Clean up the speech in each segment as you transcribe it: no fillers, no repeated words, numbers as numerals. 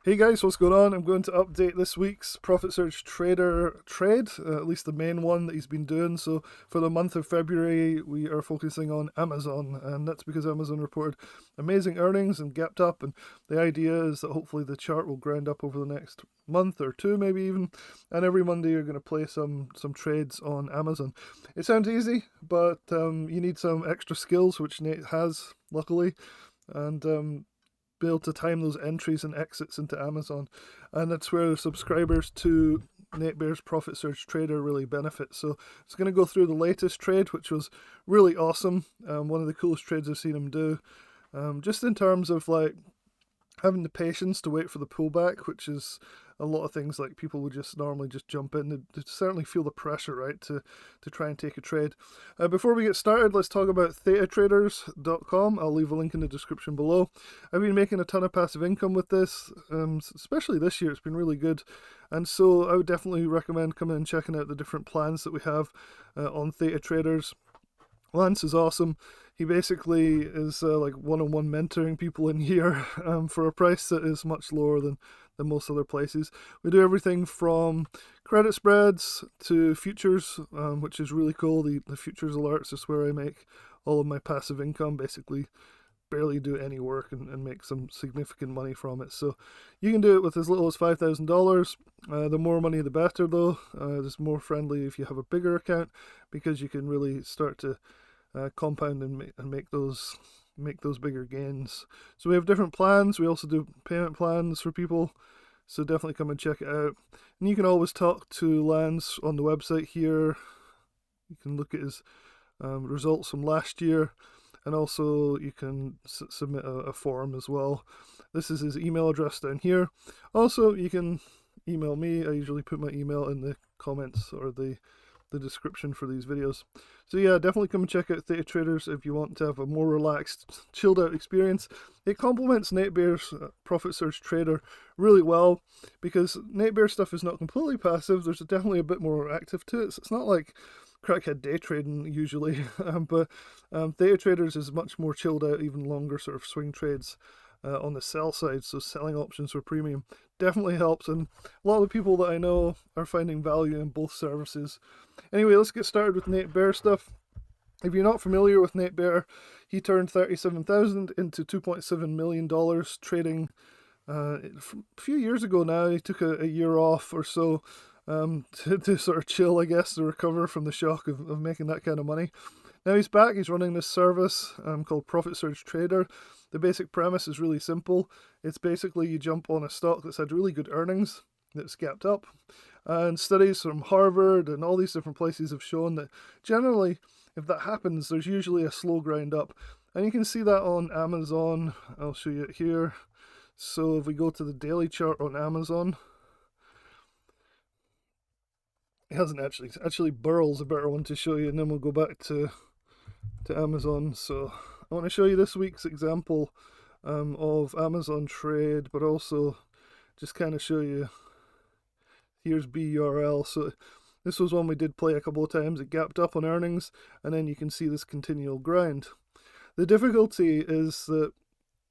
Hey guys, what's going on? I'm going to update this week's Profit Surge Trader trade, at least the main one that he's been doing. So for the month of February, we are focusing on Amazon, and that's because Amazon reported amazing earnings and gapped up. And the idea is that hopefully the chart will grind up over the next month or two, maybe even. And every Monday you're going to play some trades on Amazon. It sounds easy, but you need some extra skills, which Nate has, luckily, and be able to time those entries and exits into Amazon. And that's where subscribers to Nate Bear's Profit Surge Trader really benefit. So it's going to go through the latest trade, which was really awesome. One of the coolest trades I've seen him do. Just in terms of like having the patience to wait for the pullback, which is a lot of things like people would just normally just jump in. They certainly feel the pressure, right, to try and take a trade. Before we get started, let's talk about theattraders.com. I'll leave a link in the description below. I've been making a ton of passive income with this, especially this year. It's been really good. And so I would definitely recommend coming and checking out the different plans that we have on Theat Traders. Lance is awesome. He basically is like one-on-one mentoring people in here for a price that is much lower than most other places. We do everything from credit spreads to futures, which is really cool. The futures alerts is where I make all of my passive income, basically barely do any work and make some significant money from it. So you can do it with as little as $5,000. The more money the better though. It's more friendly if you have a bigger account because you can really start to compound and make those bigger gains. So we have different plans. We also do payment plans for people, so definitely come and check it out. And you can always talk to Lance on the website here. You can look at his results from last year, and also you can submit a form as well. This is his email address down here. Also, you can email me. I usually put my email in the comments or the description for these videos. So yeah, definitely come and check out Theat Traders if you want to have a more relaxed, chilled out experience. It complements Nate Bear's Profit Surge Trader really well because Nate Bear stuff is not completely passive. There's definitely a bit more active to it. So it's not like crackhead day trading usually, but Theat Traders is much more chilled out, even longer sort of swing trades. On the sell side, so selling options for premium definitely helps, and a lot of the people that I know are finding value in both services. Anyway, let's get started with Nate Bear stuff. If you're not familiar with Nate Bear, he turned $37,000 into $2.7 million trading a few years ago now. He took a year off or so to sort of chill, I guess, to recover from the shock of making that kind of money. Now he's back. He's running this service called Profit Surge Trader. The basic premise is really simple. It's basically you jump on a stock that's had really good earnings, that's gapped up. And studies from Harvard and all these different places have shown that generally, if that happens, there's usually a slow grind up. And you can see that on Amazon. I'll show you it here. So if we go to the daily chart on Amazon, it hasn't actually Burrell's a better one to show you, and then we'll go back to Amazon. So I want to show you this week's example of Amazon trade, but also just kind of show you, here's BURL. So this was one we did play a couple of times. It gapped up on earnings, and then you can see this continual grind. The difficulty is that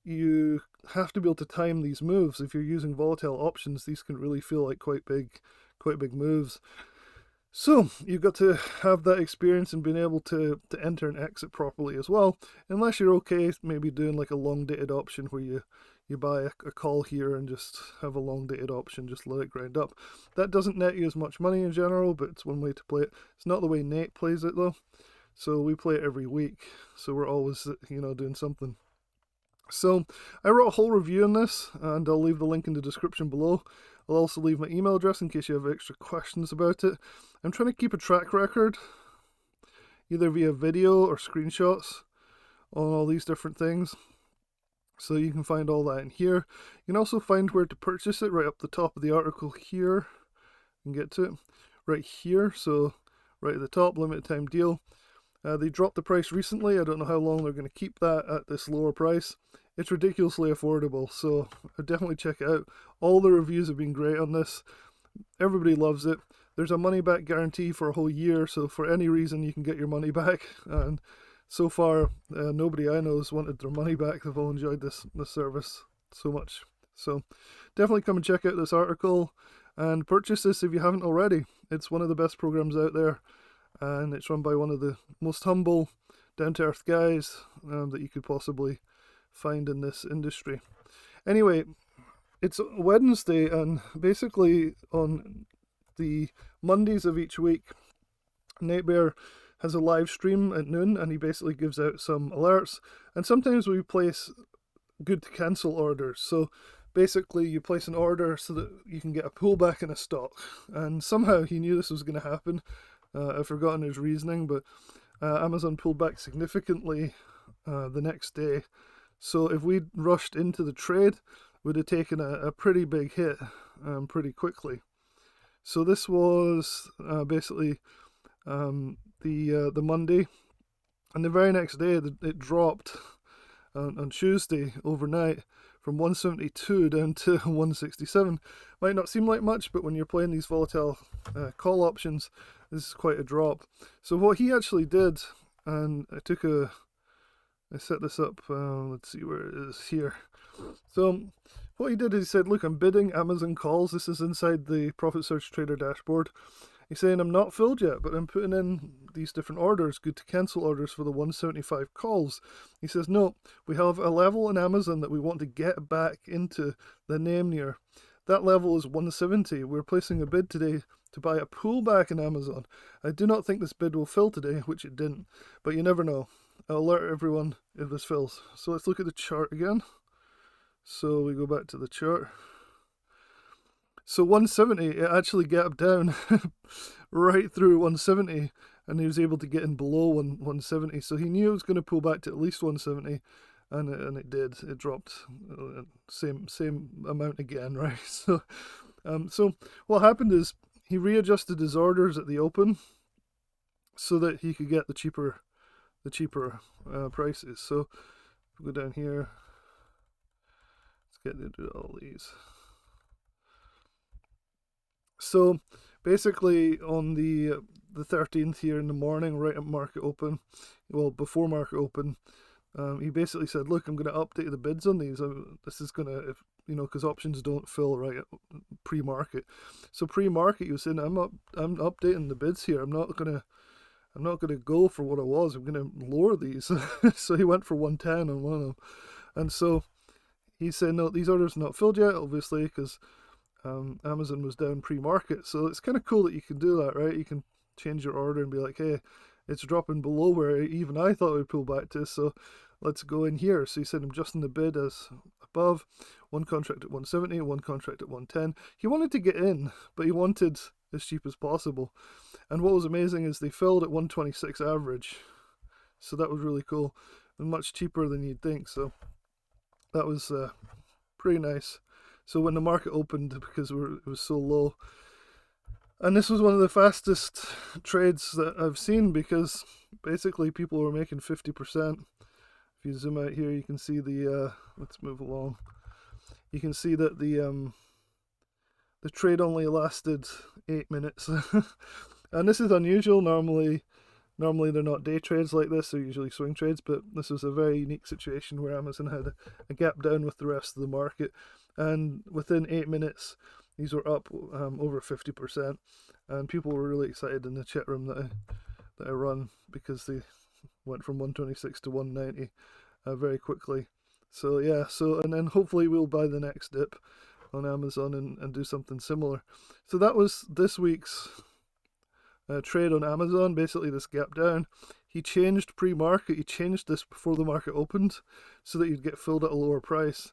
you have to be able to time these moves. If you're using volatile options, these can really feel like quite big moves. So you've got to have that experience and being able to enter and exit properly as well, unless you're okay maybe doing like a long dated option where you buy a call here and just have a long dated option, just let it grind up. That doesn't net you as much money in general, but it's one way to play it. It's not the way Nate plays it though. So we play it every week, so we're always doing something. So I wrote a whole review on this, and I'll leave the link in the description below. I'll also leave my email address in case you have extra questions about it. I'm trying to keep a track record, either via video or screenshots, on all these different things. So you can find all that in here. You can also find where to purchase it right up the top of the article here. You can get to it right here. So right at the top, limited time deal. They dropped the price recently. I don't know how long they're going to keep that at this lower price. It's ridiculously affordable, so definitely check it out. All the reviews have been great on this. Everybody loves it. There's a money back guarantee for a whole year, so for any reason you can get your money back. And so far, nobody I know has wanted their money back. They've all enjoyed this service so much. So definitely come and check out this article and purchase this if you haven't already. It's one of the best programs out there, and it's run by one of the most humble, down-to-earth guys that you could possibly find in this industry. Anyway, it's Wednesday, and basically on the Mondays of each week, Nightbear has a live stream at noon, and he basically gives out some alerts, and sometimes we place good to cancel orders. So basically you place an order so that you can get a pullback in a stock, and somehow he knew this was going to happen. I've forgotten his reasoning, but Amazon pulled back significantly the next day. So if we'd rushed into the trade, we'd have taken a pretty big hit pretty quickly. So this was basically the Monday, and the very next day it dropped on Tuesday overnight from 172 down to 167. Might not seem like much, but when you're playing these volatile call options, this is quite a drop. So what he actually did, and I set this up, let's see where it is here. So what he did is he said, look, I'm bidding Amazon calls. This is inside the Profit Surge Trader dashboard. He's saying I'm not filled yet, but I'm putting in these different orders, good to cancel orders for the 175 calls. He says, no, we have a level in Amazon that we want to get back into the name near. That level is 170. We're placing a bid today to buy a pullback in Amazon. I do not think this bid will fill today, which it didn't, but you never know. I'll alert everyone if this fills. So let's look at the chart again. So we go back to the chart. So 170, it actually gapped down right through 170, and he was able to get in below 170. So he knew it was going to pull back to at least 170, and it did. It dropped same amount again, right? So what happened is he readjusted his orders at the open so that he could get the cheaper prices. So go down here. Let's get into all these. So basically on the 13th here in the morning, right at market open, well, before market open, he basically said, look, I'm going to update the bids on these. This is going to, because options don't fill right at pre-market. So pre-market, he was saying, I'm updating the bids here. I'm not going to go for what it was. I'm going to lower these. So he went for 110 on one of them. And so he said, no, these orders are not filled yet, obviously, because Amazon was down pre-market. So it's kind of cool that you can do that, right? You can change your order and be like, hey, it's dropping below where even I thought it would pull back to, so let's go in here. So he said I'm adjusting the bid as above, one contract at 170, one contract at 110. He wanted to get in, but he wanted as cheap as possible. And what was amazing is they filled at 126 average. So that was really cool and much cheaper than you'd think. So that was pretty nice. So when the market opened, because it was so low, and this was one of the fastest trades that I've seen, because basically people were making 50%. If you zoom out here, you can see let's move along. You can see that the trade only lasted 8 minutes. And this is unusual. Normally they're not day trades like this, they're usually swing trades, but this was a very unique situation where Amazon had a gap down with the rest of the market, and within 8 minutes these were up over 50%, and people were really excited in the chat room that I run, because they went from 126 to 190 very quickly. So yeah, and then hopefully we'll buy the next dip on Amazon and do something similar. So that was this week's trade on Amazon, basically this gap down. He changed pre-market, he changed this before the market opened so that you'd get filled at a lower price.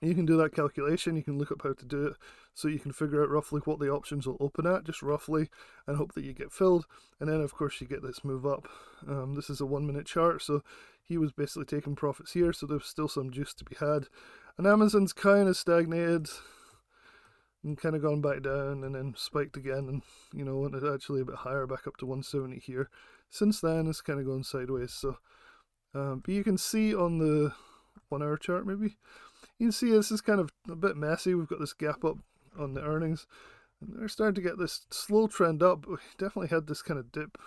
You can do that calculation, you can look up how to do it, so you can figure out roughly what the options will open at, just roughly, and hope that you get filled. And then of course you get this move up. This is a 1 minute chart, so he was basically taking profits here, so there's still some juice to be had. And Amazon's kind of stagnated and kind of gone back down and then spiked again, and went actually a bit higher, back up to 170 here. Since then it's kind of gone sideways. So but you can see on the 1 hour chart, maybe you can see this is kind of a bit messy. We've got this gap up on the earnings, and they're starting to get this slow trend up, but we definitely had this kind of dip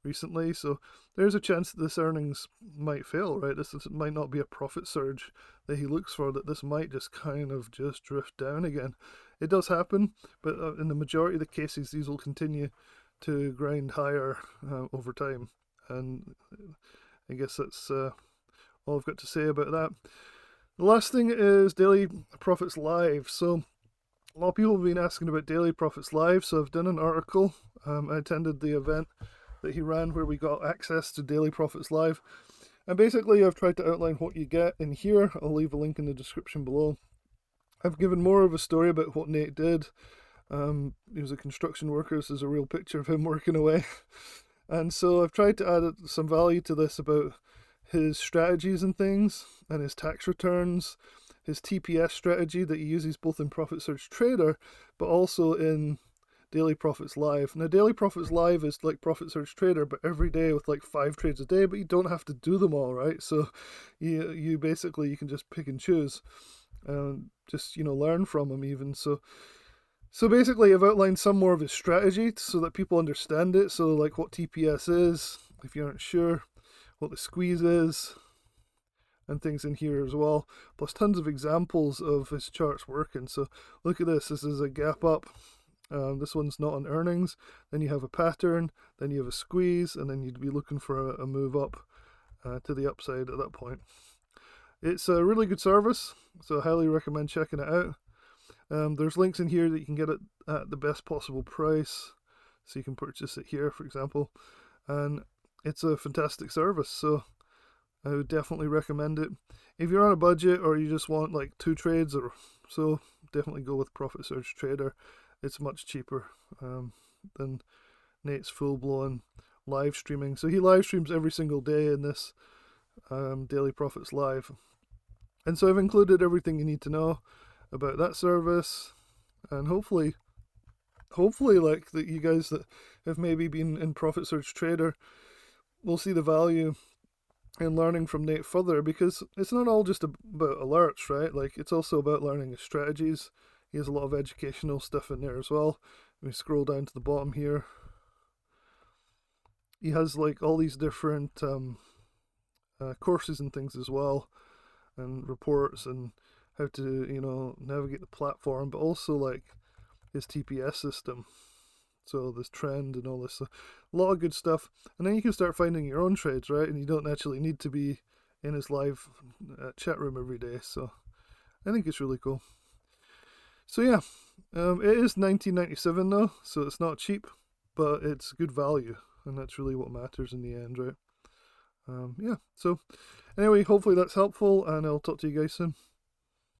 recently, so there's a chance that this earnings might fail, right? Might not be a profit surge that he looks for, that this might just kind of just drift down again. It does happen, but in the majority of the cases, these will continue to grind higher over time. And I guess that's all I've got to say about that. The last thing is Daily Profits Live. So a lot of people have been asking about Daily Profits Live, so I've done an article. I attended the event that he ran where we got access to Daily Profits Live. And basically, I've tried to outline what you get in here. I'll leave a link in the description below. I've given more of a story about what Nate did. He was a construction worker. This is a real picture of him working away. And so I've tried to add some value to this about his strategies and things, and his tax returns, his TPS strategy that he uses both in Profit Surge Trader, but also in Daily Profits Live. Now, Daily Profits Live is like Profit Surge Trader, but every day with like 5 trades a day, but you don't have to do them all, right? So you basically, you can just pick and choose and just, learn from him even. So basically, I've outlined some more of his strategy so that people understand it. So like what TPS is, if you aren't sure, what the squeeze is, and things in here as well, plus tons of examples of his charts working. So look at this. This is a gap up. This one's not on earnings. Then you have a pattern, then you have a squeeze, and then you'd be looking for a move up to the upside at that point. It's a really good service, so I highly recommend checking it out. There's links in here that you can get it at the best possible price, so you can purchase it here, for example. And it's a fantastic service, so I would definitely recommend it. If you're on a budget or you just want like 2 trades or so, definitely go with Profit Surge Trader. It's much cheaper than Nate's full-blown live streaming. So he live streams every single day in this Daily Profits Live. And so I've included everything you need to know about that service, and hopefully like that you guys that have maybe been in Profit Surge Trader will see the value in learning from Nate further, because it's not all just about alerts, right? Like, it's also about learning his strategies. He has a lot of educational stuff in there as well. When we scroll down to the bottom here, he has like all these different courses and things as well, and reports, and how to navigate the platform, but also like his TPS system. So this trend and all this, a lot of good stuff. And then you can start finding your own trades, right? And you don't actually need to be in his live chat room every day. So I think it's really cool. So yeah, it is $19.97 though, so it's not cheap, but it's good value, and that's really what matters in the end, right? Yeah, so anyway, hopefully that's helpful, and I'll talk to you guys soon.